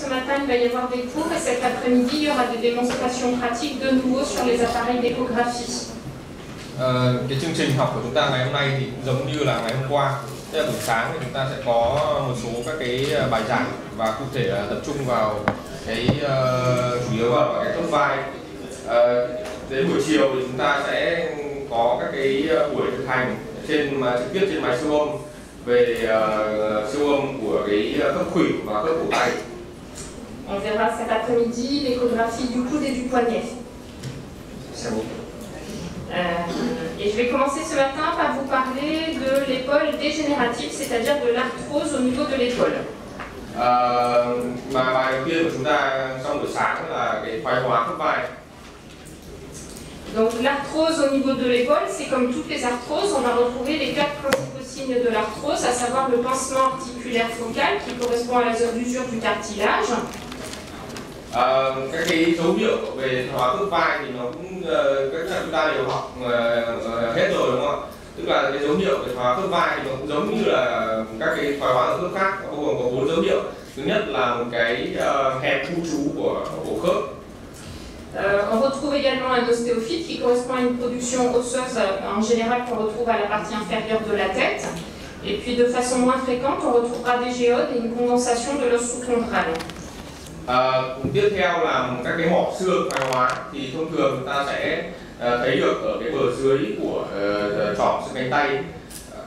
ce matin, il va y avoir des cours et cet après-midi, il y aura des démonstrations pratiques de nouveau sur les appareils d'échographie. Cái chương trình học của chúng ta ngày hôm nay thì giống như là ngày hôm qua. Tức là buổi sáng thì chúng ta sẽ có một số các cái bài giảng và cụ thể là tập trung vào cái chủ yếu vào cái khớp vai. Đến buổi chiều thì chúng ta sẽ có các cái buổi thực hành trực tiếp trên máy siêu âm về siêu âm của cái khớp khuỷu và khớp cổ tay. On verra cet après-midi l'échographie du coude et du poignet. C'est bon. Et je vais commencer ce matin par vous parler de l'épaule dégénérative, c'est-à-dire de l'arthrose au niveau de l'épaule. Mà bài đầu tiên của chúng ta trong buổi sáng là cái thoái hóa khớp vai. Donc l'arthrose au niveau de l'épaule, c'est comme toutes les arthroses, on va retrouver les 4 principaux signes de l'arthrose, à savoir le pincement articulaire focal qui correspond à la zone d'usure du cartilage. Các cái dấu hiệu về thoái hóa khớp vai thì nó cũng chúng ta đều học hết rồi đúng không ạ? Tức là cái dấu hiệu về thoái hóa khớp vai thì nó cũng giống như là các cái thoái hóa ở khớp khác, bao gồm có 4 dấu hiệu. Thứ nhất là một cái hẹp khu trú của ổ khớp. On retrouve également un ostéophyte qui correspond à une production osseuse en général qu'on retrouve à la partie inférieure de la tête. Et puis de façon moins fréquente, on retrouvera des géodes et une condensation de l'os sous-chondral. Tiếp theo là các cái mỏ xương thoái hóa thì thông thường chúng ta sẽ thấy được ở cái bờ dưới của trỏ xương cánh tay.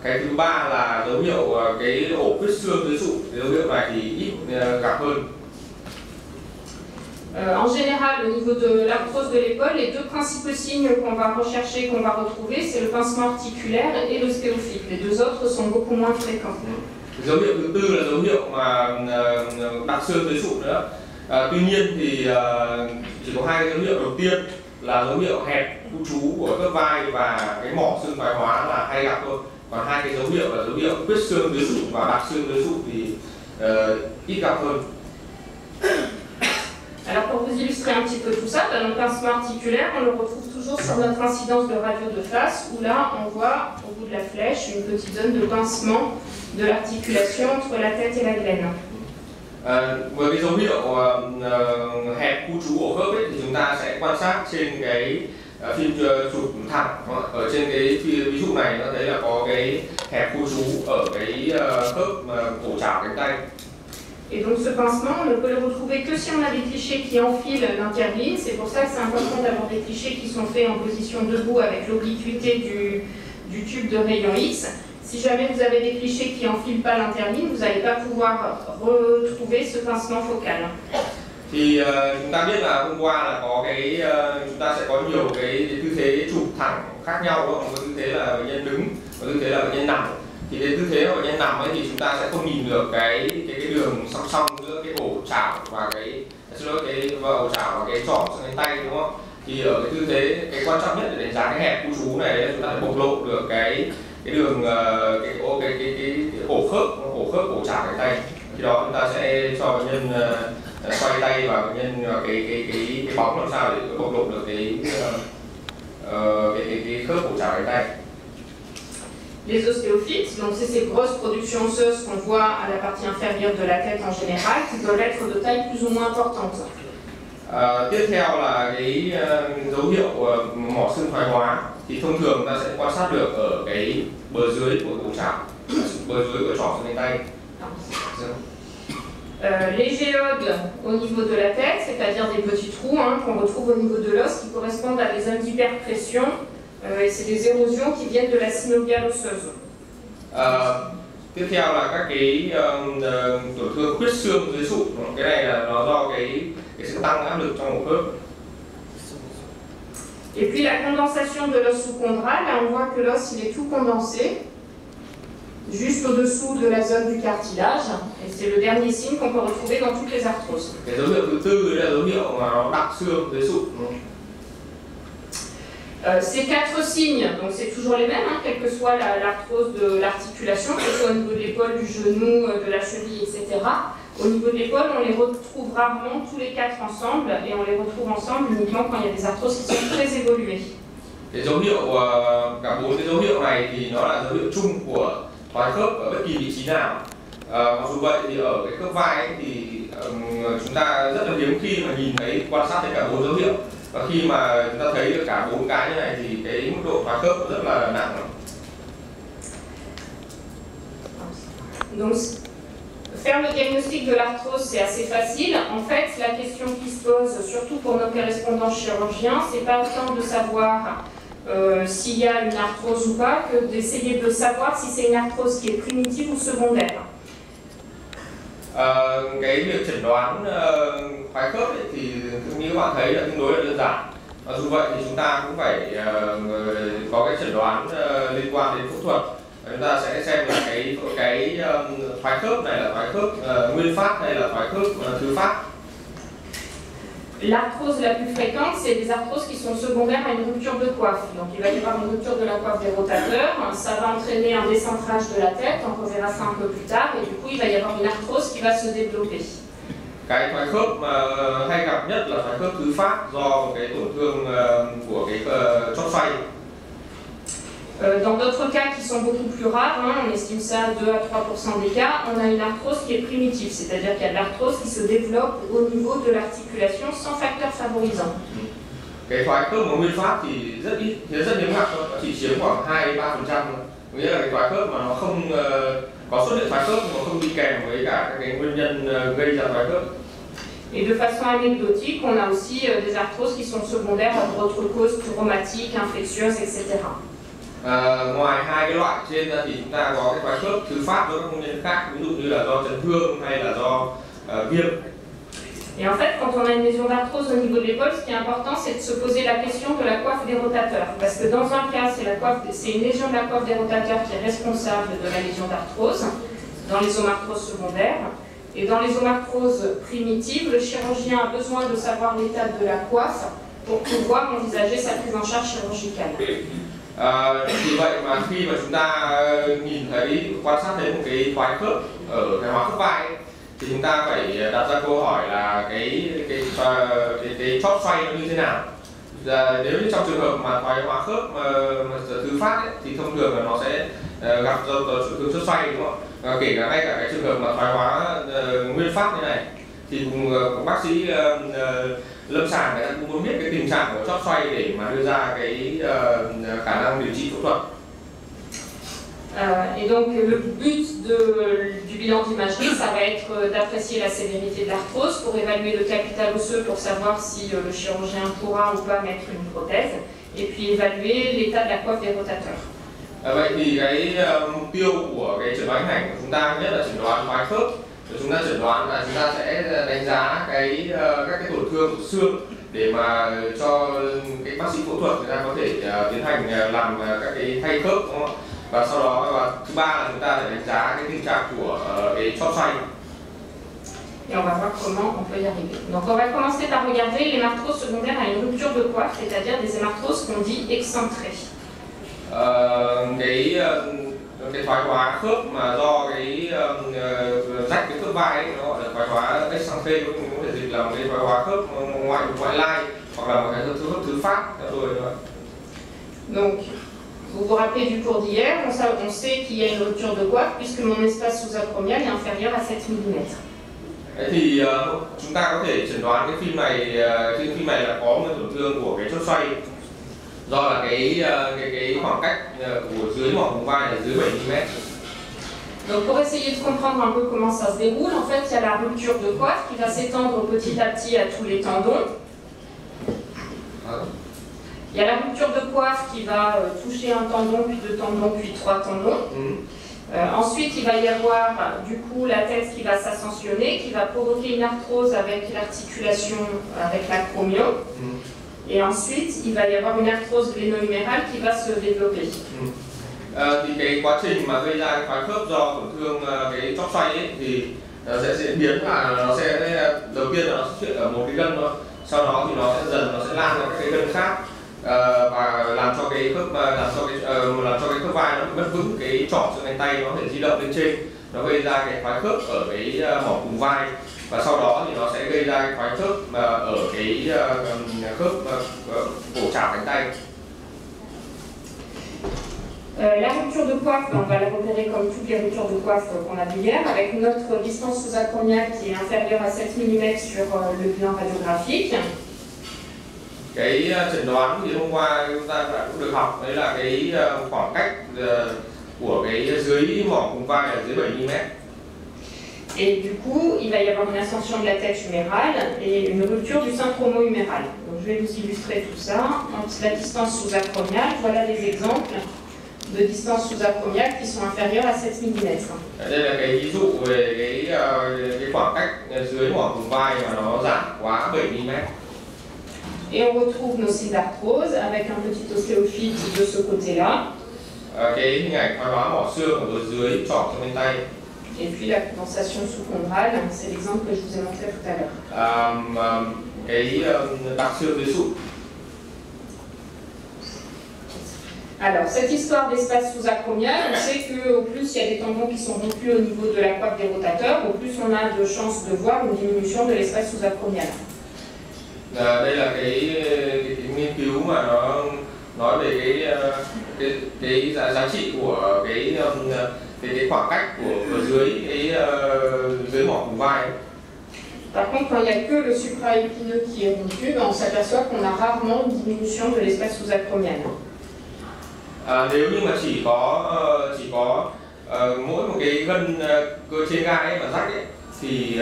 Cái thứ ba là dấu hiệu cái ổ khuyết xương dưới sụn. Dấu hiệu này thì ít gặp hơn. En général, au niveau de l'arthrose de l'épaule, les 2 principaux signes qu'on va rechercher, qu'on va retrouver, c'est le pincement articulaire et l'ostéophyte. Les 2 autres sont beaucoup moins fréquents. Dấu hiệu thứ tư là dấu hiệu mà đặc xương dưới sụn nữa. Tuy nhiên thì chỉ có 2 dấu hiệu đầu tiên là dấu hiệu hẹp khu trú của khớp vai và cái mỏ xương thoái hóa là hay gặp thôi. Còn 2 cái dấu hiệu là dấu hiệu khuyết xương dưới sụn và đặc xương dưới sụn thì ít gặp hơn. Alors pour vous illustrer un petit peu tout ça, le pincement articulaire, on le retrouve toujours sur notre incidence de radio de face, où là on voit au bout de la flèche une petite zone de pincement de l'articulation entre la tête et la glaine. Với cái dấu hiệu hẹp khu trú ổ khớp ấy, thì chúng ta sẽ quan sát trên cái phim chụp thẳng ở trên cái ví dụ này, nó thấy là có cái hẹp khu trú ở cái khớp cổ chảo cánh tay. Et donc ce pincement, on ne peut le retrouver que si on a des clichés qui enfilent l'interline. C'est pour ça que c'est important d'avoir des clichés qui sont faits en position debout avec l'obliquité du tube de rayon X. Si jamais vous avez des clichés qui n'enfilent pas l'interline, vous n'allez pas pouvoir retrouver ce pincement focal. Thì chúng ta biết là hôm qua là có cái chúng ta sẽ có nhiều cái tư thế chụp thẳng khác nhau, đúng không? Có tư thế là bệnh nhân đứng, có tư thế là bệnh nhân nằm. Thì cái tư thế của bệnh nhân nằm ấy thì chúng ta sẽ không nhìn được cái đường song song giữa cái ổ chảo và cái ổ chảo và cái trỏ xương cánh tay, đúng không? Thì ở cái tư thế cái quan trọng nhất để đánh giá cái hẹp khu trú này là chúng ta phải bộc lộ được cái đường cái ổ khớp cổ chảo cánh tay. Khi đó chúng ta sẽ cho bệnh nhân xoay tay và bệnh nhân cái bóng làm sao để bộc lộ được cái khớp cổ chảo cánh tay. Les ostéophytes, donc c'est ces grosses productions osseuses qu'on voit à la partie inférieure de la tête en général, qui doivent être de taille plus ou moins importante. Tiếp theo là cái dấu hiệu mỏ xương thoái hóa thì thông thường ta sẽ quan sát được ở cái bờ dưới của cổ chảo, bờ dưới của trỏ xương cánh tay. Les géodes au niveau de la tête, c'est-à-dire des petits trous qu'on retrouve au niveau de l'os qui correspondent à des zones d'hyperpression. Et c'est des érosions qui viennent de la synoviale osseuse. Tiếp theo là các cái tổn thương khuyết xương dưới sụn. Cái này là nó do cái sự tăng áp lực trong ổ khớp. Et puis la condensation de l'os sous-chondral, là on voit que l'os il est tout condensé, juste au-dessous de la zone du cartilage. Et c'est le dernier signe qu'on peut retrouver dans toutes les arthroses. Cái dấu hiệu thứ tư là dấu hiệu mà nó đặc xương dưới sụn. Ces 4 signes, donc c'est toujours les mêmes, quelle que soit l'arthrose de l'articulation, que ce soit au niveau de l'épaule, du genou, de la cheville, etc. Au niveau de l'épaule, on les retrouve rarement tous les 4 ensemble, et on les retrouve ensemble uniquement quand il y a des arthroses qui sont très évoluées. Cái dấu hiệu cả 4 cái dấu hiệu này thì nó là dấu hiệu chung của thoái khớp ở bất kỳ vị trí nào. Mặc dù vậy thì ở cái khớp vai ấy, thì chúng chúng ta rất là hiếm khi mà nhìn thấy quan sát thấy cả 4 dấu hiệu, và khi mà chúng ta thấy được cả 4 cái như này thì cái mức độ thoái khớp rất là nặng. Donc, faire le diagnostic de l'arthrose, c'est assez facile. En fait, la question qui se pose, surtout pour nos correspondants chirurgiens, c'est pas tant de savoir s'il y a une arthrose ou pas, que d'essayer de savoir si c'est une arthrose qui est primitive ou secondaire. Cái việc chẩn đoán thoái khớp ấy, thì như các bạn thấy là tương đối là đơn giản. Dù vậy thì chúng ta cũng phải có cái chẩn đoán liên quan đến phẫu thuật. Chúng ta sẽ xem là cái thoái khớp này là thoái khớp nguyên phát hay là thoái khớp thứ phát. L'arthrose la plus fréquente, c'est des arthroses qui sont secondaires à une rupture de coiffe. Donc il va y avoir une rupture de la coiffe des rotateurs, ça va entraîner un décentrage de la tête, on reverra ça un peu plus tard, et du coup il va y avoir une arthrose qui va se développer. Cái thoái khớp mà hay gặp nhất là thoái khớp thứ phát do cái tổn thương của cái chóp xoay. Dans d'autres cas qui sont beaucoup plus rares, on estime ça à 2 à 3% des cas, on a une arthrose qui est primitive, c'est-à-dire qu'il y a de l'arthrose qui se développe au niveau de l'articulation sans facteur favorisant. Cái thoái khớp mà nguyên phát thì rất ít, rất hiếm gặp thôi, chỉ chiếm khoảng 2-3% thôi. Nghĩa là cái thoái khớp mà nó không có xuất hiện thoái khớp nhưng mà không đi kèm với cả các cái nguyên nhân gây ra thoái khớp. Et de façon anecdotique, on a aussi des arthroses qui sont secondaires à d'autres causes traumatiques, infectieuses, etc. Ngoài hai cái loại trên ra thì chúng ta có cái thoái khớp thứ phát do các nguyên nhân khác, ví dụ như là do chấn thương hay là do viêm. Et en fait, quand on a une lésion d'arthrose au niveau de l'épaule, ce qui est important, c'est de se poser la question de la coiffe des rotateurs. Parce que dans un cas, c'est une lésion de la coiffe des rotateurs qui est responsable de la lésion d'arthrose, dans les omarthroses secondaires. Et dans les omarthroses primitives, le chirurgien a besoin de savoir l'état de la coiffe pour pouvoir envisager sa prise en charge chirurgicale. Vì vậy mà khi mà chúng ta nhìn thấy, quan sát thấy một cái thoái khớp ở thoái hóa khớp vai ấy, thì chúng ta phải đặt ra câu hỏi là cái chóp xoay nó như thế nào. Nếu như trong trường hợp mà thoái hóa khớp mà thứ phát ấy, thì thông thường là nó sẽ gặp do tổn thương chóp xoay, đúng không? Kể cả ngay cả cái trường hợp mà thoái hóa nguyên phát như này thì cùng bác sĩ lâm sàng người ta cũng muốn biết cái tình trạng của chóp xoay để mà đưa ra cái khả năng điều trị phẫu thuật. Et donc le but du bilan d'imagerie, ça va être d'apprécier la sévérité de l'arthrose pour évaluer le capital osseux pour savoir si le chirurgien pourra ou pas mettre une prothèse, et puis évaluer l'état de la coiffe des rotateurs. Vậy thì cái mục tiêu của cái chẩn đoán hình ảnh của chúng ta nhất là chẩn đoán thoái khớp. Chúng ta chẩn đoán là chúng ta sẽ đánh giá các cái tổn thương của xương để mà cho cái bác sĩ phẫu thuật người ta có thể tiến hành làm các cái thay khớp, đúng không? Và sau đó thứ ba là chúng ta sẽ đánh giá cái tình trạng của cái chóp xoay. Et on va voir comment on peut y arriver. Donc on va commencer par regarder les hémarthroses secondaires à une rupture de coiffe, c'est-à-dire des hémarthroses qu'on dit excentrées. Cái thoái hóa khớp mà do cái rách cái khớp vai ấy, nó gọi là thoái hóa excentré, có thể dịch là một cái thoái hóa khớp ngoại lai hoặc là một cái khớp thứ phát theo tôi nữa. Donc vous vous rappelez du cours d'hier, on sait qu'il y a une rupture de coiffe puisque mon espace sous-acromial est inférieur à 7 mm. Thì chúng ta có thể chẩn đoán cái phim này, trên phim này là có một tổn thương của cái chóp xoay do là cái khoảng cách của dưới mỏm vùng vai là dưới 7 mm. Donc pour essayer de comprendre un peu comment ça se déroule, en fait il y a la rupture de coiffe qui va s'étendre petit à petit à tous les tendons. Il y a la rupture de coiffe qui va toucher un tendon, puis 2 tendons, puis 3 tendons. Ensuite, il va y avoir du coup la tête qui va s'ascensionner, qui va provoquer une arthrose avec l'articulation, avec l'acromion. Et ensuite, il va y avoir une arthrose gléno-humérale qui va se développer. Thì cái quá trình mà gây ra thoái khớp do tổn thương cái chóp xoay ấy, thì sẽ diễn biến là nó sẽ đầu tiên là nó xuất hiện ở một cái gân thôi, sau đó thì nó sẽ lan ra các cái gân khác và làm cho cái khớp vai nó mất vững, cái trỏ xương cánh tay nó có thể di động lên trên, nó gây ra cái thoái khớp ở cái mỏm vùng vai, và sau đó thì nó sẽ gây ra cái thoái khớp ở cái khớp cổ chảo cánh tay. La rupture de coiffe, on va la repérer comme toutes les ruptures de coiffe qu'on a vues hier, avec notre distance sous-acromiale qui est inférieure à 7 mm sur le bilan radiographique. Cái chẩn đoán thì hôm qua chúng ta đã cũng được học, đấy là cái khoảng cách của cái dưới mỏm vùng vai là dưới 7 mm. Et du coup, il va y avoir une ascension de la tête humérale et une rupture du sein chromo-huméral. Donc, je vais vous illustrer tout ça. Donc, la distance sous-acromiale, voilà des exemples de distance sous-acromiale qui sont inférieures à 7 mm. Đây là cái ví dụ về cái khoảng cách dưới mỏm vùng vai mà nó giảm quá 7 mm. Et on retrouve nos signes d'arthrose avec un petit ostéophyte de ce côté-là. Cái hình ảnh thoái hóa mỏ xương ở dưới trỏ cho bên tay. Et puis la condensation sous-chondrale, c'est l'exemple que je vous ai montré tout à l'heure. Cái tắc xương dưới sụn. Alors, cette histoire d'espace sous-acromial, on sait qu'au plus il y a des tendons qui sont rompus au niveau de la coiffe des rotateurs, au plus on a de chances de voir une diminution de l'espace sous-acromial. Đây là cái nghiên cứu mà nó nói về cái giá trị của cái khoảng cách của dưới mỏm vùng vai. Par contre, quand il n'y a que le supraépineux qui est rompu, on s'aperçoit qu'on a rarement une diminution de l'espace sous-acromial. Nếu như mà chỉ có mỗi một cái gân cơ trên gai mà rách ấy, thì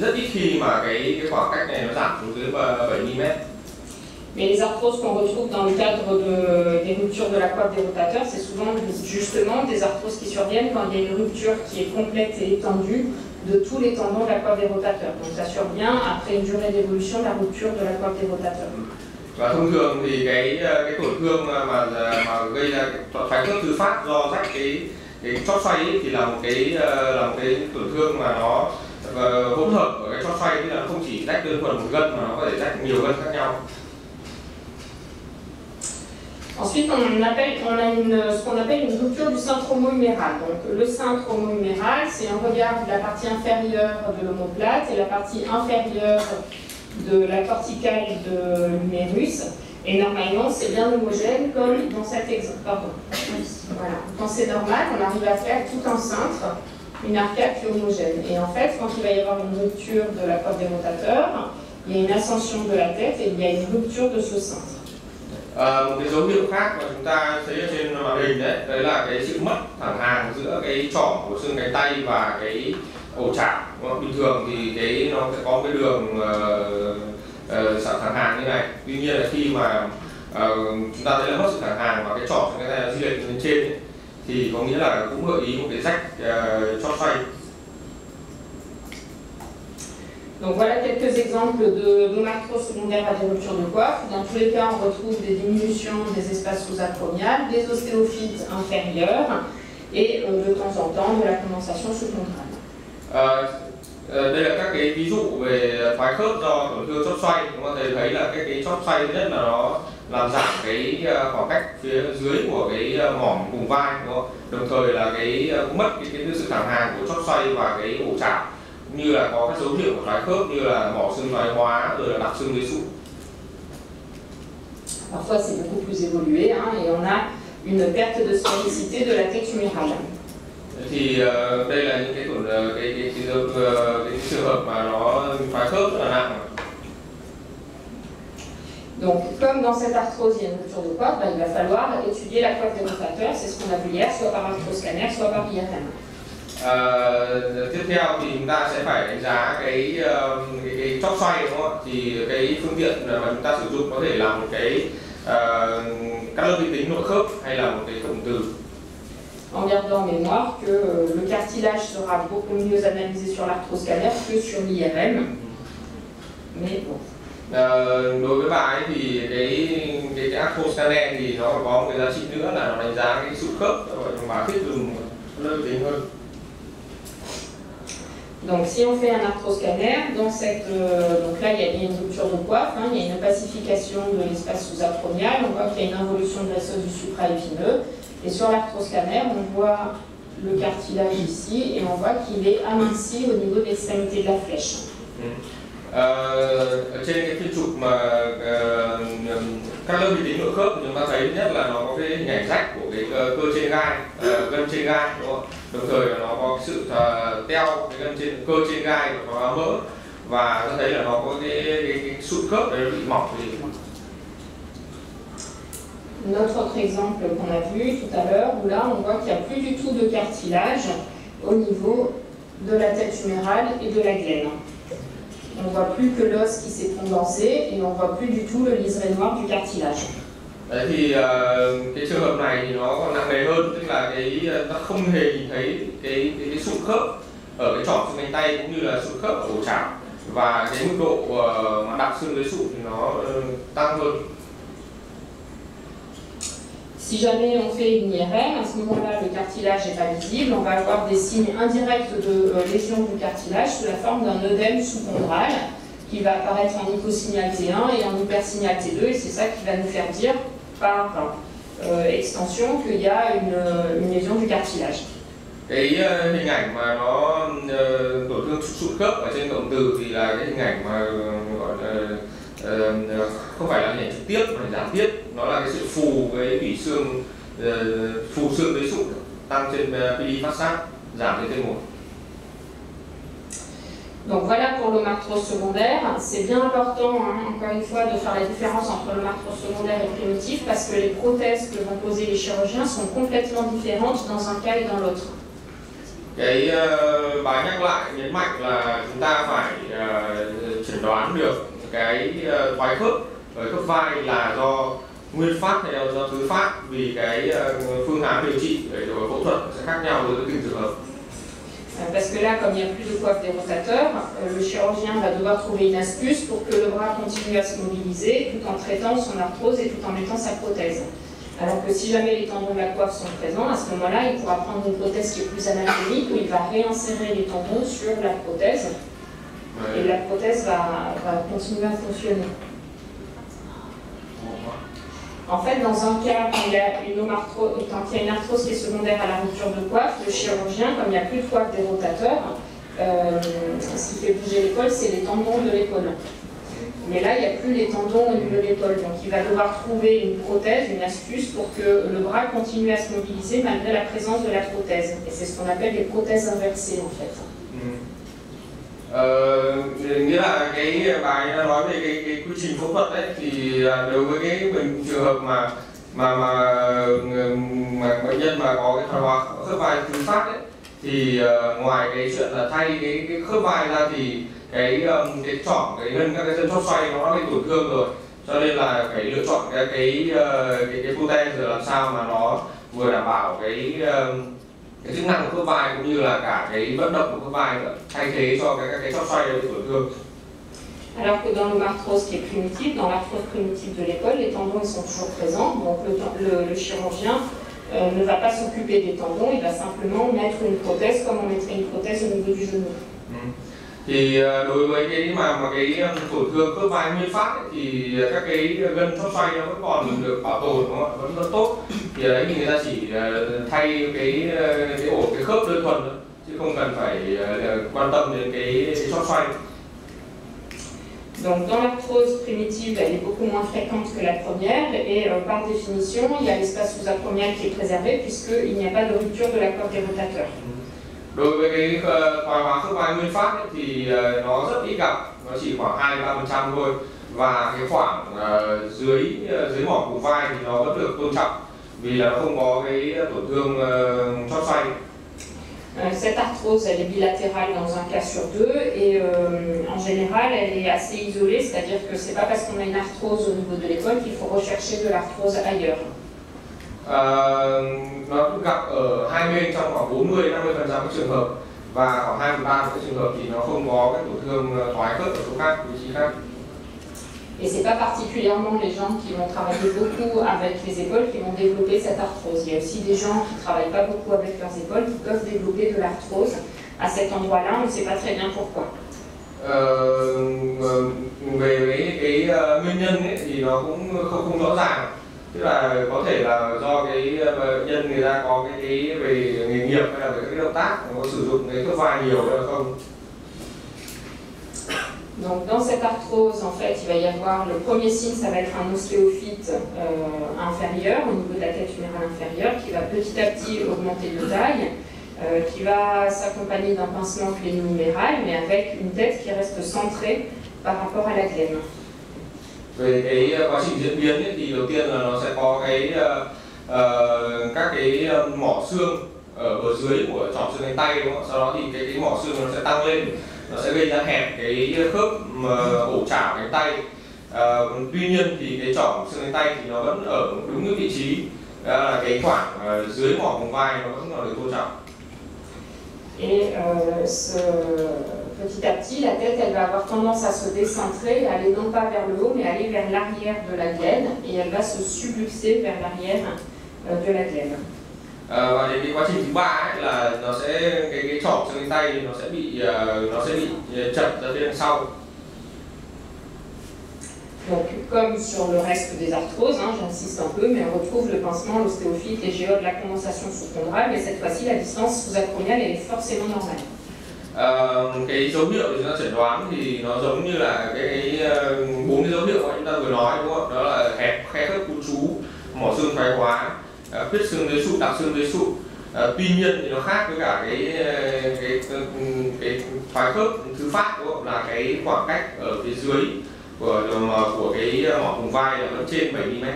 rất ít khi mà cái khoảng cách này nó giảm xuống dưới 7 mm. Mais les arthroses qu'on retrouve dans le cadre des ruptures de la coiffe des rotateurs, c'est souvent justement des arthroses qui surviennent quand il y a une rupture qui est complète et étendue de tous les tendons de la coiffe des rotateurs. Donc ça survient après une durée d'évolution de la rupture de la coiffe des rotateurs. Và thông thường thì cái tổn thương mà gây ra thoái khớp thứ phát do rách cái chót xoay ấy, thì là một cái tổn thương mà nó hỗn hợp ở cái chót xoay, tức là không chỉ rách đơn thuần một gân mà nó có thể rách nhiều gân khác nhau. Ensuite, on a ce qu'on appelle une rupture du sein chromo-huméral. Donc, le sein chromo-huméral, c'est on regarde la partie inférieure de l'omoplate et la partie inférieure de la corticale de l'humérus. Et normalement, c'est bien homogène comme dans cet exemple. Pardon. Voilà. Quand c'est normal, on arrive à faire tout en cintre une arcade qui est homogène. Et en fait, quand il va y avoir une rupture de la coiffe des rotateurs, il y a une ascension de la tête et il y a une rupture de ce cintre. Một cái dấu hiệu khác mà chúng ta thấy ở trên màn hình đấy là cái sự mất thẳng hàng giữa cái trỏm của xương cánh tay và cái ổ chảo. Bình thường thì nó sẽ có cái đường thẳng hàng như này. Tuy nhiên là khi mà chúng ta thấy là mất sự thẳng hàng và cái trỏm xương cánh tay di lệch lên trên ấy, thì có nghĩa là cũng gợi ý một cái rách chót xoay. Donc voilà quelques exemples d'omarthrose secondaire à des ruptures de coiffe. Dans tous les cas, on retrouve des diminutions des espaces sous-acromiales, des ostéophytes inférieurs et de temps en temps de la condensation sous-chondrale. Đây là các cái ví dụ về thoái khớp do tổn thương chót xoay. Chúng ta thấy là cái chót xoay thứ nhất là nó làm giảm cái khoảng cách phía dưới của cái mỏm vùng vai, đúng không? Đồng thời là cũng mất cái sự thẳng hàng của chót xoay và cái ổ chảo, như là có các dấu hiệu của thoái khớp như là mỏ xương thoái hóa rồi là đặc xương dưới sụn. Parfois c'est beaucoup plus évolué et on a une perte de sphénicité de la tête humérale. Thì đây là những cái trường hợp mà nó thoái khớp rất là nặng. Donc, comme dans cette arthrose, il y a une rupture de coiffe, il va falloir étudier la coiffe des rotateurs, c'est ce qu'on a vu hier, soit par arthroscanner, soit par IRM. Tiếp theo thì chúng ta sẽ phải đánh giá cái chót xoay, đúng không? Thì cái phương tiện mà chúng ta sử dụng có thể là một cái cắt lớp vi tính nội khớp hay là một cái cộng từ. En gardant en mémoire que le cartilage sera beaucoup mieux analysé sur l'arthroscanner que sur l'IRM. Mais bon. Đối với bà ấy thì cái arthroscanner thì nó có một cái giá trị nữa là nó đánh giá cái sụn khớp, rồi bà thích dùng lớp vi tính hơn. Donc si on fait un arthroscanner, donc là il y a une rupture de coiffe, il y a une opacification de l'espace sous-acromial, on voit qu'il y a une involution graisseuse du supraépineux, et sur l'arthroscanner on voit le cartilage ici et on voit qu'il est aminci au niveau de l'extrémité de la flèche. Trên cái phim chụp mà các lớp vi tính nội khớp thì chúng ta thấy thứ nhất là nó có cái hình ảnh rách của cái cơ trên gai, gân trên gai, đúng không? Đồng thời là nó có sự teo cái gân trên cơ trên gai của nó vỡ, và ta thấy là nó có cái sụn khớp đấy bị mỏng thì. Un autre exemple qu'on a vu tout à l'heure, où là on voit qu'il n'y a plus du tout de cartilage au niveau de la tête humérale et de la gaine. On ne voit plus que l'os qui s'est condensé et on ne voit plus du tout le liseré noir du cartilage. Đấy thì cái trường hợp này thì nó còn nặng nề hơn, tức là nó không hề nhìn thấy cái sụn khớp ở cái trỏ xương cánh tay cũng như là sụn khớp ở cổ trảo, và cái mức độ mà đặc xương dưới sụn thì nó tăng hơn. Si jamais on fait une IRM, à ce moment-là, le cartilage n'est pas visible. On va avoir des signes indirects de lésion du cartilage sous la forme d'un œdème sous-chondral qui va apparaître en hyposignal T1 et en hypersignal T2. Et c'est ça qui va nous faire dire, par extension, qu'il y a une lésion du cartilage. Cái hình ảnh mà nó tổn thương sụn khớp ở trên động từ thì là cái hình ảnh mà gọi là không phải là hình ảnh trực tiếp mà là gián tiếp, nó là cái sự phù cái tủy xương, phù xương dưới sụn tăng trên PD phát sát, giảm trên T1. Donc voilà pour l'homarthrose secondaire. C'est bien important, encore une fois, de faire la différence entre l'homarthrose secondaire et primitif parce que les prothèses que vont poser les chirurgiens sont complètement différentes dans un cas et dans l'autre. Cái bài nhắc lại nhấn mạnh là chúng ta phải chẩn đoán được cái thoái khớp ở khớp vai là do nguyên phát hay là do thứ phát, vì cái phương án điều trị để phẫu thuật sẽ khác nhau với từng trường hợp. Parce que là, comme il n'y a plus de coiffe des rotateurs, le chirurgien va devoir trouver une astuce pour que le bras continue à se mobiliser tout en traitant son arthrose et tout en mettant sa prothèse. Alors que si jamais les tendons de la coiffe sont présents, à ce moment-là, il pourra prendre une prothèse qui est plus anatomique où il va réinsérer les tendons sur la prothèse et la prothèse va continuer à fonctionner. En fait, dans un cas, quand il y a une arthrose qui est secondaire à la rupture de coiffe, le chirurgien, comme il n'y a plus de coiffe des rotateurs, ce qui fait bouger l'épaule, c'est les tendons de l'épaule. Mais là, il n'y a plus les tendons au niveau de l'épaule. Donc il va devoir trouver une prothèse, une astuce pour que le bras continue à se mobiliser malgré la présence de la prothèse. Et c'est ce qu'on appelle les prothèses inversées, en fait. Nghĩa là cái bài nói về cái quy trình phẫu thuật đấy, thì đối với cái trường hợp mà bệnh nhân mà có cái thoái hóa khớp vai thứ phát đấy, thì ngoài cái chuyện là thay cái khớp vai ra thì cái chỏm, cái gân, các cái gân chóp xoay nó đã bị tổn thương rồi, cho nên là phải lựa chọn cái prothèse làm sao mà nó vừa đảm bảo cái chức năng của khớp vai cũng như là cả cái vận động của khớp vai nữa, thay thế cho các cái chóp xoay bị tổn thương. Alors que dans l'homarthrose qui est primitive, dans l'arthrose primitive de l'épaule, les tendons ils sont toujours présents, donc le chirurgien ne va pas s'occuper des tendons, il va simplement mettre une prothèse comme on mettrait une prothèse au niveau du genou. Thì đối với cái tổn thương khớp vai nguyên phát ấy, thì các cái gân chóp xoay nó vẫn còn được bảo tồn, đúng không? Vẫn rất tốt. Thì ở đấy thì người ta chỉ thay cái khớp đơn thuần thôi, chứ không cần phải quan tâm đến cái chóp xoay. Donc dans l'arthrose primitive, elle est beaucoup moins fréquente que la première et par définition, il y a l'espace sous-acromial qui est préservé puisqu'il n'y a pas de rupture de la coiffe des rotateurs. Đối với cái thoái hóa khớp vai nguyên phát ấy, thì nó rất ít gặp, nó chỉ khoảng 2-3% thôi, và cái khoảng dưới mỏ cổ vai thì nó vẫn được tôn trọng vì là nó không có cái tổn thương chóp xoay. Cette arthrose, elle est bilatérale dans un cas sur deux et en général, elle est assez isolée, c'est-à-dire que c'est pas parce qu'on a une arthrose au niveau de l'épaule qu'il faut rechercher de l'arthrose ailleurs. Nó gặp ở hai bên trong khoảng 40-50% các trường hợp, và khoảng 2/3 các trường hợp thì nó không có cái tổn thương thoái khớp ở chỗ khác, vị trí khác. Et c'est pas particulièrement les gens qui vont travailler beaucoup avec les épaules qui vont développer cette arthrose. Il y a aussi des gens qui travaillent pas beaucoup avec leurs épaules qui peuvent développer de l'arthrose à cet endroit-là, on ne sait pas très bien pourquoi. Về cái nguyên nhân ấy, thì nó cũng không rõ ràng. Tức là có thể là do cái bệnh nhân người ta có cái về nghề nghiệp hay là về các động tác có sử dụng cái khớp vai nhiều hay là không. Donc Donc dans cette arthrose, en fait, il va y avoir le premier signe, ça va être un ostéophyte inférieur, au niveau de la tête humérale inférieure, qui va petit à petit augmenter de taille, qui va s'accompagner d'un pincement cléno-huméral, mais avec une tête qui reste centrée par rapport à la glène. Về cái quá trình diễn biến ấy, thì đầu tiên là nó sẽ có các cái mỏ xương ở bờ dưới của tròng xương cánh tay, đúng không? Sau đó thì cái mỏ xương nó sẽ tăng lên, nó sẽ gây ra hẹp cái khớp ổ chảo cánh tay. Tuy nhiên thì cái tròng xương cánh tay thì nó vẫn ở đúng cái vị trí, là cái khoảng dưới mỏ vùng vai nó vẫn còn được tôn trọng. Et petit à petit, la tête elle va avoir tendance à se décentrer, à aller non pas vers le haut, mais aller vers l'arrière de la glène, et elle va se subluxer vers l'arrière de la glène. Và đến cái quá trình thứ ba ấy là nó sẽ cái tròng xương cánh tay nó sẽ bị chật ra phía đằng sau. Donc, comme sur le reste des arthroses, hein, j'insiste un peu, mais on retrouve le pincement, l'ostéophyte, les géodes, la condensation sous-chondrale, mais cette fois-ci, la distance sous-acromiale est forcément normale. Cái dấu hiệu để chúng ta chẩn đoán thì nó giống như là bốn cái dấu hiệu mà chúng ta vừa nói, đúng không? Đó là hẹp khe khớp cú trú, mỏ xương thoái hóa, khuyết xương dưới sụn, đặc xương dưới sụn. Tuy nhiên thì nó khác với cả cái thoái khớp thứ phát, đúng không? Là cái khoảng cách ở phía dưới của cái mỏ vùng vai là vẫn trên 7 mm.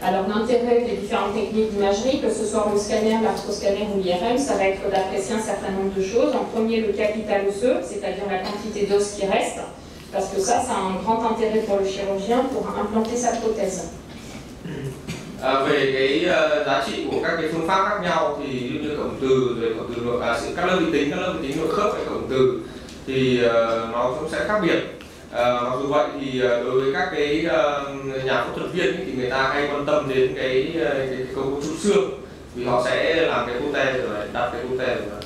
Alors l'intérêt des différentes techniques d'imagerie, que ce soit le scanner, l'arthroscanner ou l'IRM, ça va être d'apprécier un certain nombre de choses. En premier, le capital osseux, c'est-à-dire la quantité d'os qui reste, parce que ça a un grand intérêt pour le chirurgien pour implanter sa prothèse. Về cái giá trị của các cái phương pháp khác nhau thì ví dụ như cổng từ, rồi cổng từ các lớp vi tính nội khớp hay cổng từ thì nó cũng sẽ khác biệt. Mặc dù vậy thì đối với các cái nhà phẫu thuật viên ấy, thì người ta hay quan tâm đến cái cấu trúc xương, vì họ sẽ làm cái prothèse rồi đặt cái prothèse rồi.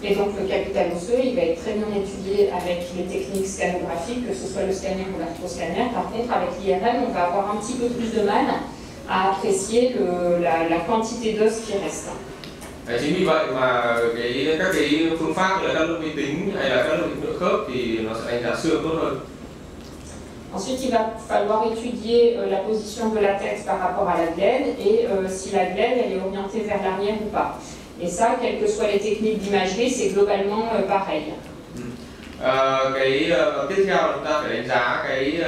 Et donc le capital osseux, il va être très bien étudié avec les techniques scanographiques, que ce soit le scanner ou l'arthroscanner. Par contre, avec l'IRM, on va avoir un petit peu plus de mal à apprécier la quantité d'os qui reste. Chính vì vậy mà các cái phương pháp như là các lớp vi tính hay là các lớp vi tính nội khớp thì nó sẽ đánh giá xương tốt hơn. Ensuite, il va falloir étudier la position de la tête par rapport à la glène et si la glène elle est orientée vers l'arrière ou pas. Et ça, quelles que soient les techniques d'imagerie, c'est globalement pareil. Tiếp theo là chúng ta phải đánh giá cái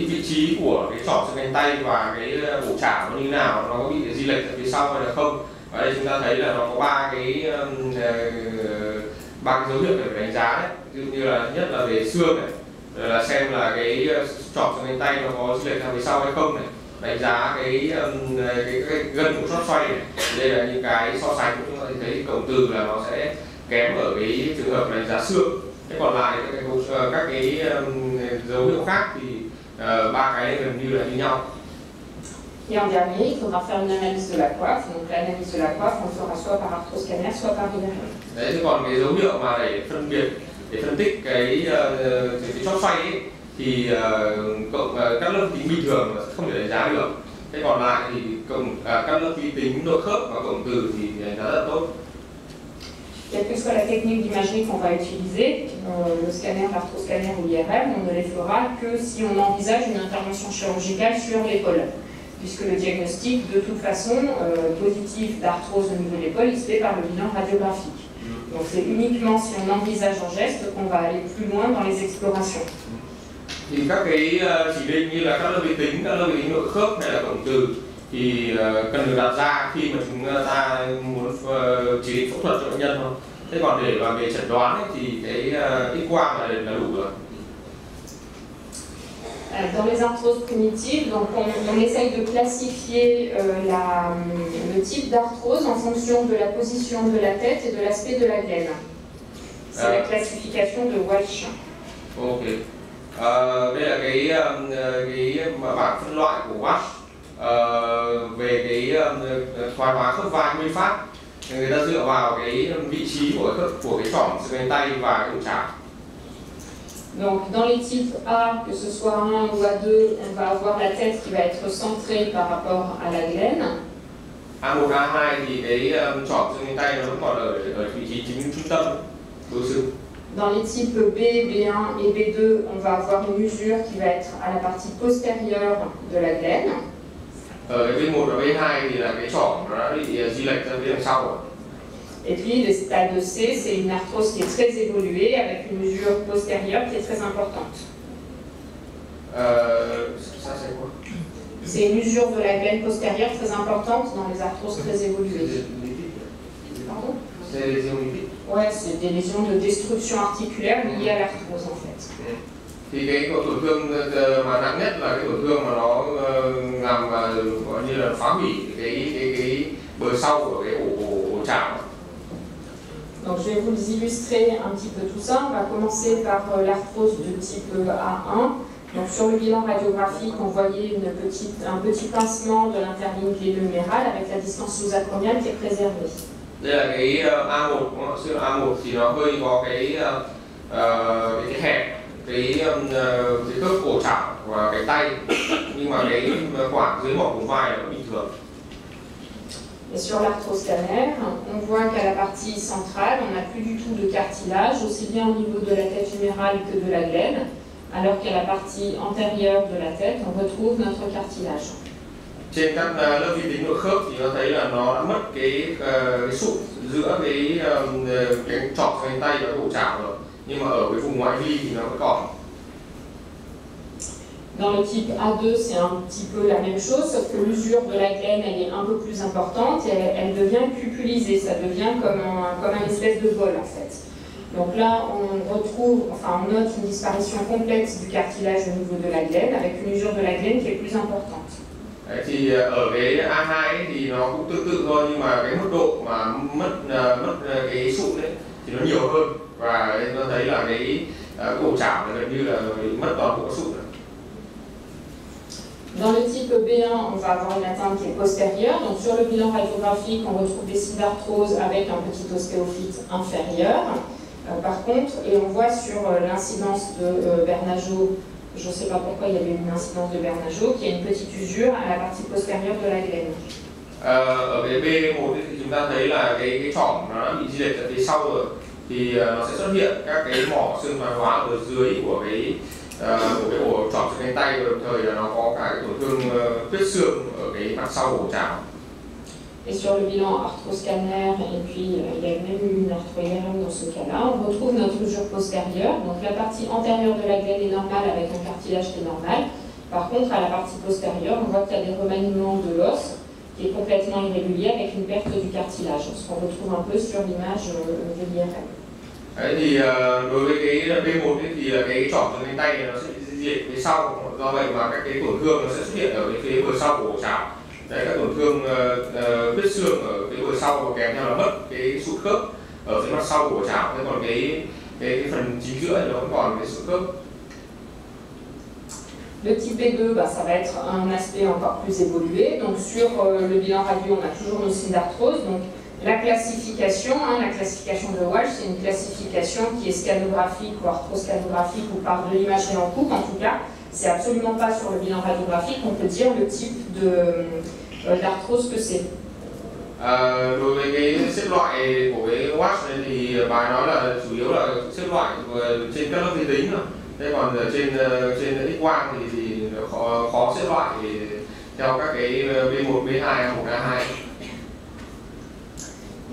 vị trí của cái tròng xương cánh tay và cái ổ chảo nó như nào, nó có bị di lệch ở phía sau hay là không. Ở đây chúng ta thấy là nó có ba cái dấu hiệu để phải đánh giá đấy. Ví dụ như là nhất là về xương này, rồi là xem là cái tròng xương cánh tay nó có di lệch ra phía sau hay không này, đánh giá cái gân của chót xoay này. Đây là những cái so sánh của chúng ta thấy cổng từ là nó sẽ kém ở cái trường hợp đánh giá xương. Thế còn lại các cái dấu hiệu khác thì ba cái gần như là như nhau. Et en dernier, il faudra faire une analyse de la coiffe. Donc l'analyse de la coiffe, on fera soit par arthroscanner, soit par IRM. Đấy, thế còn cái dấu hiệu mà để phân biệt, để phân tích cái chót xoay ấy, thì các lớp tính bình thường nó sẽ không thể đánh giá được. Thế còn lại thì các lớp vi tính nội khớp và cổng từ thì đánh giá rất tốt. Quelle que soit la technique d'imagerie qu'on va utiliser, le scanner, l'arthroscanner ou l'IRM, on ne les fera que si on envisage une intervention chirurgicale sur l'épaule. Puisque le diagnostic, de toute façon, positif d'arthrose au niveau de l'épaule, il se fait par le bilan radiographique. Donc c'est uniquement si on envisage en geste qu'on va aller plus loin dans les explorations. Thì các cái chỉ định như là các lớp vi tính nội khớp hay là cổng từ thì cần được đặt ra khi mà chúng ta muốn chỉ định phẫu thuật cho bệnh nhân thôi. Thế còn để mà về chẩn đoán ấy, thì cái X-quang là đủ rồi. Dans les arthroses primitives, donc on essaye de classifier le type d'arthrose en fonction de la position de la tête et de l'aspect de la glène. C'est la classification de Walsh. Ok. Đây là cái bảng phân loại của Walsh về cái thoái hóa khớp vai nguyên phát. Người ta dựa vào cái vị trí của cái tròng xương cánh tay và cái ổ chảo. Donc dans les types A, que ce soit A1 ou A2, on va avoir la tête qui va être centrée par rapport à la glène. A1, A2 thì cái tròng xương cánh tay nó vẫn còn ở vị trí chính trung tâm. đối xứng. Dans les types B, B1 et B2, on va avoir une usure qui va être à la partie postérieure de la glaine. Ở cái B1 và B2 thì là cái trỏm nó đã bị di lệch ra phía đằng sau rồi. Et puis le stade C, c'est une arthrose qui est très évoluée avec une usure postérieure qui est très importante. Ça c'est quoi? C'est une usure de la glaine postérieure très importante dans les arthroses très évoluées. Pardon? C'est les lésions lipides. Ouais, c'est des lésions de destruction articulaire liées à l'arthrose en fait. Thì cái tổn thương mà nặng nhất là cái tổn thương mà nó làm gọi như là phá hủy cái bờ sau của cái ổ chảo. Donc je vais vous illustrer un petit peu tout ça. On va commencer par l'arthrose de type A1. Donc sur le bilan radiographique, on voyait un petit pincement de l'interligne glébumérale avec la distance sous-acromiale qui est préservée. Đây là cái A1, siêu A1 thì nó hơi có cái hẹp cái khớp cổ chảo và cái tay, nhưng mà cái khoảng dưới mỏ vùng vai là bình thường. Et sur l'arthrose cannaire, on voit qu'à la partie centrale, on n'a plus du tout de cartilage, aussi bien au niveau de la tête humérale que de la glaine, alors qu'à la partie antérieure de la tête, on retrouve notre cartilage. Trên các lớp vi tính nội khớp thì nó thấy là nó đã mất cái sụn giữa cái trọt cánh tay và cổ chảo rồi, nhưng mà ở cái vùng ngoại vi thì nó vẫn còn. Dans le type A2, c'est un petit peu la même chose, sauf que l'usure de la glaine, elle est un peu plus importante et elle devient cupulisée, ça devient comme un espèce de bol en fait. Donc là, on note une disparition complète du cartilage au niveau de la glaine, avec une usure de la glaine qui est plus importante. Đấy, thì ở cái A2 ấy, thì nó cũng tương tự thôi, nhưng mà cái mức độ mà mất cái sụn ấy thì nó nhiều hơn, và nó thấy là cái cổ chảo gần như là mất toàn bộ sụn rồi. Dans le type B1, on va avoir une atteinte qui est postérieure. Donc sur le bilan radiographique, on retrouve des signes d'arthrose avec un petit ostéophyte inférieur. Par contre, et on voit sur l'incidence de Bernageau, je ne sais pas pourquoi il y avait une incidence de Bernageau, qui a une petite usure à la partie postérieure de la glaine. Ở cái B1 thì chúng ta thấy là cái trỏm nó đã bị di lệch ra phía sau rồi, thì nó sẽ xuất hiện các cái mỏ xương thoái hóa ở dưới của cái ổ trỏm trên cánh tay, và đồng thời là nó có cả cái tổn thương huyết xương ở cái mặt sau ổ chảo. Et sur le bilan arthrose cannaire, et puis il y a même eu une arthroïrome dans ce cas-là, on retrouve notre usure postérieure. Donc la partie antérieure de la glaine est normale avec un cartilage qui est normal. Par contre, à la partie postérieure, on voit qu'il y a des remaniements de l'os qui est complètement irrégulier avec une perte du cartilage, ce qu'on retrouve un peu sur l'image de l'IRM. Đấy, thì đối với cái B1 ấy, thì cái trỏm trên cánh tay này nó sẽ di lệch phía sau, do vậy mà các cái tổn thương nó sẽ xuất hiện ở cái phía bờ sau của ổ chảo. Đấy, các tổn thương huyết xương ở cái bờ sau và kèm theo là mất cái sụn khớp ở phía mặt sau của ổ chảo. Thế còn cái phần chính giữa thì nó vẫn còn cái sụn khớp. Le type B2, ça va être un aspect encore plus évolué. Donc sur le bilan radio, on a toujours nos signes d'arthrose. Donc la classification de Walsh, c'est une classification qui est scanographique ou arthroscanographique ou par de l'imagerie en coupe. En tout cas, c'est absolument pas sur le bilan radiographique qu'on peut dire le type d'arthrose que c'est. Đối với cái xếp loại của cái Walsh này thì bài nói là chủ yếu là xếp loại trên các lớp vi tính thôi. Thế còn trên X-quang thì khó xếp loại theo các cái B1, B2, 1A2.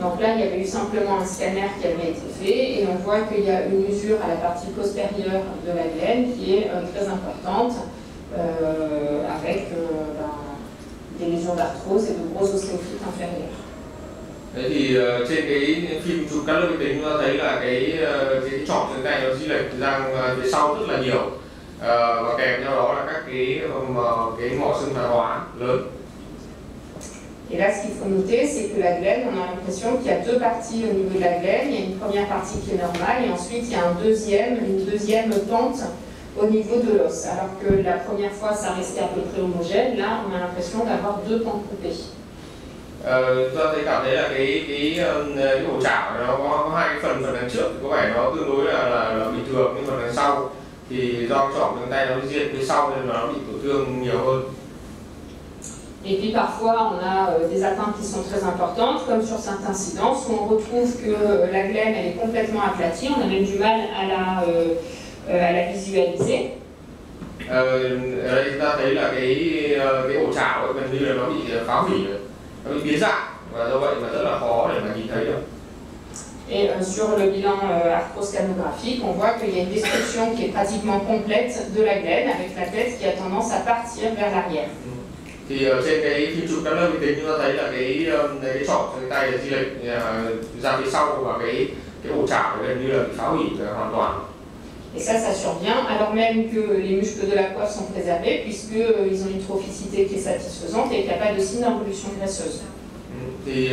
Donc là, il y avait eu simplement un scanner qui avait été fait et on voit qu'il y a une usure à la partie postérieure de la glaine qui est très importante avec des lésions d'arthrose et de gros ostéophytes inférieurs. Thế thì trên cái phim chụp các lớp vi tính nó thấy là cái trỏm trên tay nó di lệch ra phía sau rất là nhiều, và kèm theo đó là các cái mỏ xương thoái hóa lớn. Et là, ce qu'il faut noter, c'est que la glaine, on a l'impression qu'il y a deux parties au niveau de la glaine. Il y a une première partie qui est normale et ensuite il y a une deuxième pente au niveau de l'os. Alors que la première fois, ça restait à peu près homogène. Là, on a l'impression d'avoir deux pentes coupées. Chúng ta thấy cảm thấy là cái ổ chảo nó có hai cái phần đằng trước thì có vẻ nó tương đối là bình thường, nhưng mà đằng sau thì do cái trỏm trên tay nó di lệch phía sau nên nó bị tổn thương nhiều hơn. Et puis parfois, on a des atteintes qui sont très importantes, comme sur certains incidences, où on retrouve que la glène elle est complètement aplatie, on a même du mal à la visualiser. Ở đây chúng ta thấy là cái ổ chảo gần như là nó bị phá hủy rồi, nó bị biến dạng và do vậy mà rất là khó để mà nhìn thấy được. Et sur le bilan arthroscanographique, on voit qu'il y a une destruction qui est pratiquement complète de la glène, avec la tête qui a tendance à partir vers l'arrière. Thì ở trên cái phim chụp camera vi tính chúng ta thấy là cái trỏ trên tay là di lệch ra phía sau và cái ổ chảo gần như là bị phá hủy hoàn toàn. Et ça survient alors même que les muscles de la coiffe sont préservés puisqu'ils ont une trophicité qui est satisfaisante et qu'il n'y a pas de signe d'involution graisseuse. Thì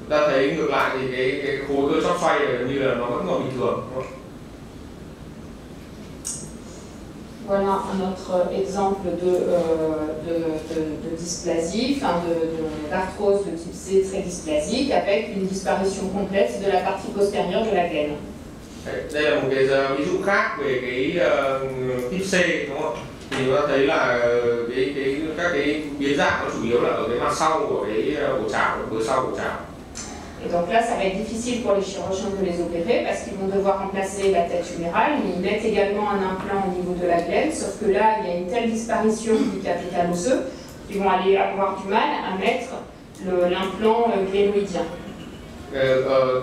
chúng ta thấy ngược lại thì cái khối cơ chóp xoay gần như là nó vẫn còn bình thường. Voilà un autre exemple de dysplasie, enfin d'arthrose de type C très dysplasique avec une disparition complète de la partie postérieure de la glène. Đây là một cái ví dụ khác về cái type C, đúng không? Thì chúng ta thấy là các cái biến dạng nó chủ yếu là ở cái mặt sau của cái ổ chảo, bờ sau ổ chảo. Et donc là, ça va être difficile pour les chirurgiens de les opérer parce qu'ils vont devoir remplacer la tête humérale, mais ils mettent également un implant au niveau de la glène, sauf que là, il y a une telle disparition du capital osseux qu'ils vont aller avoir du mal à mettre l'implant glénoïdien.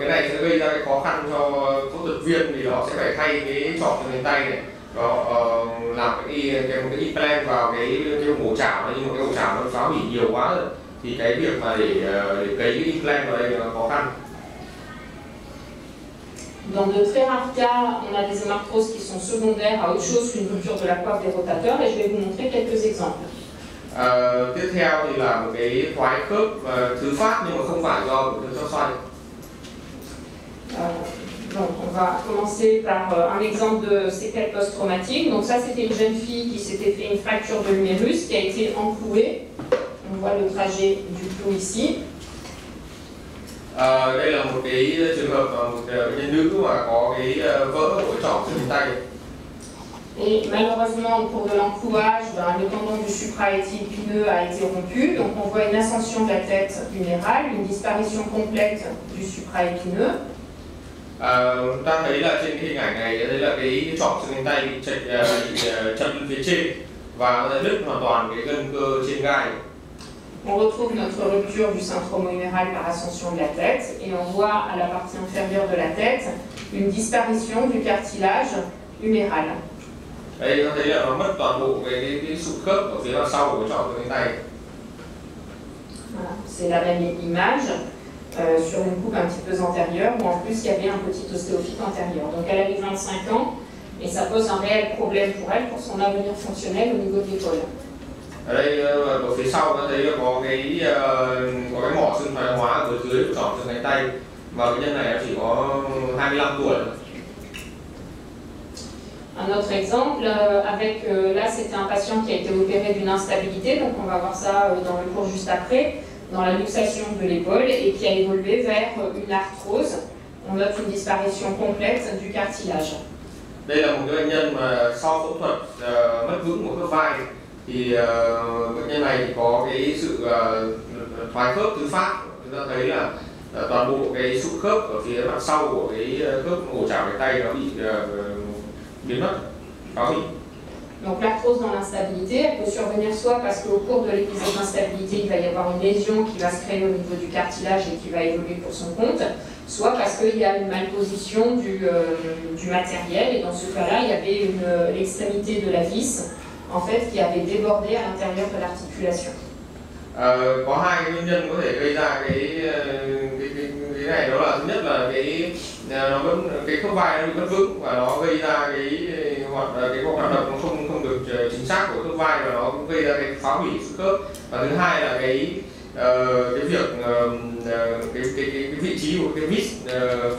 Cái này sẽ gây ra cái khó khăn cho phẫu thuật viên vì họ sẽ phải thay cái trỏ trên tay này, đó làm một cái implant vào cái ổ chảo này, nhưng mà cái ổ chảo nó phá hủy nhiều quá rồi. Thì cái việc mà để cấy cái implant vào đây là khó khăn. Dans de très rares cas, on a des hémarthroses qui sont secondaires à autre chose qu'une rupture de la coiffe des rotateurs et je vais vous montrer quelques exemples. Tiếp theo thì là một cái thoái khớp thứ phát nhưng mà không phải do tổn thương chóp xoay. Donc on va commencer par un exemple de séquelles post-traumatiques. Donc ça c'était une jeune fille qui s'était fait une fracture de l'humérus qui a été enclouée. On voit le trajet du clou ici. Đây là một cái trường hợp một bệnh nhân nữ mà có cái vỡ của trỏ trên tay. Et malheureusement, au cours de l'enclouage, le tendon du supraépineux a été rompu. Donc on voit une ascension de la tête humérale, une disparition complète du supraépineux. Chúng ta thấy là trên cái hình ảnh này, đây là cái trỏ trên tay bị chật lên phía trên và nó đứt hoàn toàn cái gân cơ trên gai. On retrouve notre rupture du syndrome huméral par ascension de la tête et on voit à la partie inférieure de la tête une disparition du cartilage huméral. Đây ta thấy là nó mất toàn bộ cái sụn khớp ở phía sau của trỏ trên tay. Voilà, c'est la même image sur une coupe un petit peu antérieure où en plus il y avait un petit ostéophyte antérieur. Donc elle avait 25 ans et ça pose un réel problème pour elle pour son avenir fonctionnel au niveau de l'épaule. Ở đây ở phía sau ta thấy là có cái mỏ xương thoái hóa ở dưới của trỏ trên cánh tay và bệnh nhân này chỉ có 25 tuổi. Un autre exemple, avec là c'était un patient qui a été opéré d'une instabilité, donc on va voir ça dans le cours juste après, dans la luxation de l'épaule et qui a évolué vers une arthrose. On note une disparition complète du cartilage. Đây là một cái bệnh nhân mà sau phẫu thuật mất vững của khớp vai thì bệnh nhân này thì có cái sự thoái khớp thứ phát. Chúng ta thấy là toàn bộ cái sụn khớp ở phía mặt sau của cái khớp ổ chảo cánh tay nó bị biến mất, phá hủy. Donc l'arthrose dans l'instabilité, elle peut survenir soit parce qu'au cours de l'épisode d'instabilité, il va y avoir une lésion qui va se créer au niveau du cartilage et qui va évoluer pour son compte, soit parce qu'il y a une malposition du matériel et dans ce cas-là, il y avait l'extrémité de la vis en fait qui avait débordé à l'intérieur de l'articulation. Có hai cái nguyên nhân có thể gây ra cái này, đó là thứ nhất là cái khớp vai nó bị mất vững và nó gây ra cái hoạt động nó không được chính xác của khớp vai và nó gây ra cái phá hủy xương khớp. Và thứ hai là cái việc cái vị trí của cái vít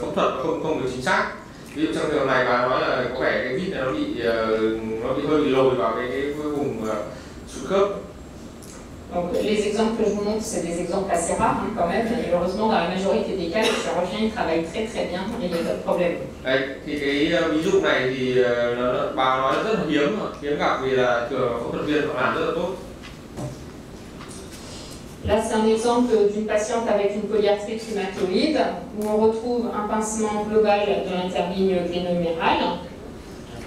phẫu thuật nó không được chính xác. Ví dụ trong trường hợp này bà nói là có vẻ cái vít này nó bị hơi lồi vào cái vùng xương khớp. Donc les exemples que je vous montre, c'est des exemples assez rares quand même, et heureusement dans la majorité des cas, les chirurgiens ils travaillent très très bien et il n'y a pas de problème. Đấy, thì cái ví dụ này thì bà nói là rất là hiếm gặp vì là thường phẫu thuật viên họ làm rất là tốt. Là, c'est un exemple d'une patiente avec une polyarthrite rhumatoïde où on retrouve un pincement global de l'interligne glénomérale.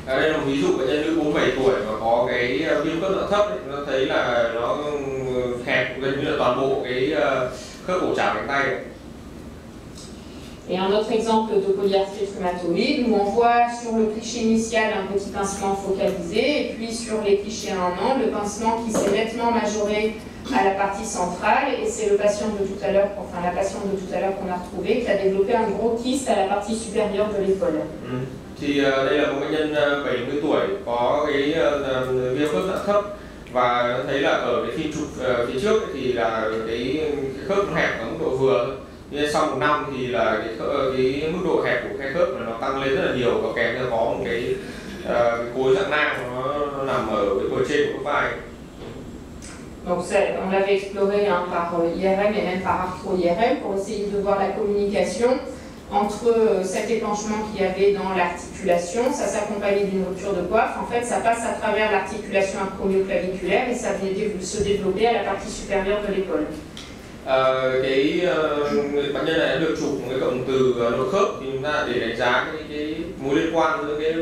Đây là một ví dụ bệnh nhân nữ 47 tuổi mà có cái viêm khớp dạng thấp ấy, nó thấy là nó hẹp gần như là toàn bộ cái khớp cổ chảo cánh tay ấy. Et un autre exemple de polyarthrite rhumatoïde où on voit sur le cliché initial un petit pincement focalisé et puis sur les clichés à 1 an, le pincement qui s'est nettement majoré à la partie centrale et c'est le patient de tout à l'heure, enfin la patiente de tout à l'heure qu'on a retrouvé qui a développé un gros kyste à la partie supérieure de l'épaule. Thì đây là một bệnh nhân 70 tuổi có cái viêm khớp dạng thấp và thấy là ở cái phim chụp phía trước thì là cái khớp nó hẹp ở mức độ vừa. Nhưng sau 1 năm thì là cái mức độ hẹp của khe khớp nó tăng lên rất là nhiều và kèm theo có một cái khối dạng nang nó nằm ở cái bờ trên của vai. Donc on l'avait exploré par IRM et même par arthro-IRM pour essayer de voir la communication entre cet épanchement qu'il y avait dans l'articulation, ça s'accompagnait d'une rupture de coiffe. En fait, ça passe à travers l'articulation acromioclaviculaire et ça venait se développer à la partie supérieure de l'épaule. Bệnh nhân này đã được chụp một cái cộng từ nội khớp thì chúng ta để đánh giá cái mối liên quan giữa cái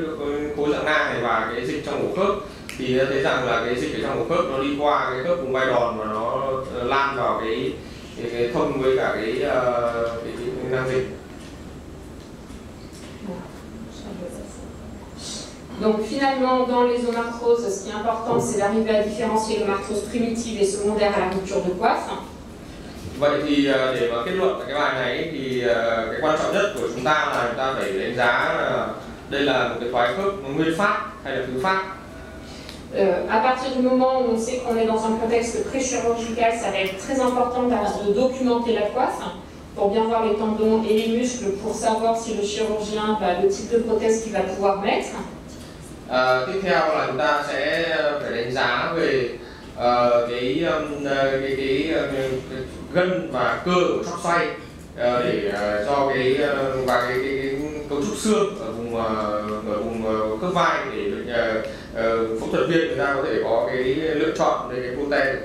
khối dạng nang này và cái dịch trong ổ khớp thì thấy rằng là cái dịch ở trong ổ khớp nó đi qua cái khớp vùng vai đòn và nó lan vào cái thông với cả cái nang dịch. Donc finalement, dans les zones arthroses, ce qui est important, c'est d'arriver à différencier le arthrose primitive et secondaire à la rupture de coiffe. Vậy thì để mà kết luận cái bài này thì cái quan trọng nhất của chúng ta là chúng ta phải đánh giá là đây là một cái thoái khớp nguyên phát hay là thứ phát. À partir du moment où on sait qu'on est dans un contexte pré-chirurgical, ça va être très important de documenter la coiffe pour bien voir les tendons et les muscles pour savoir si le chirurgien, le type de prothèse qu'il va pouvoir mettre. Tiếp theo là chúng ta sẽ phải đánh giá về cái gân và cơ của chóp xoay để cho cái cấu trúc xương ở vùng khớp vai để phẫu thuật viên người ta có thể có cái lựa chọn về cái prothèse.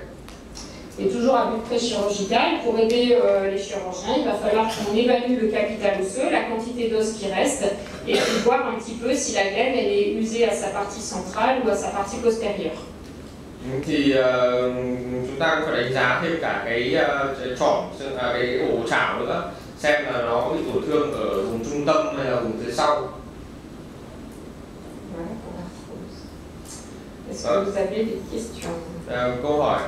Et toujours à but pré-chirurgical, pour aider les chirurgiens, il va falloir qu'on évalue le capital osseux, la quantité d'os qui reste, et puis voir un petit peu si la gaine elle est usée à sa partie centrale ou à sa partie postérieure. Thì chúng ta cũng phải đánh giá thêm cả cái trỏm, cái ổ chảo nữa, xem là nó có bị tổn thương ở vùng trung tâm hay là vùng phía sau. Est-ce que vous avez des questions? Câu hỏi.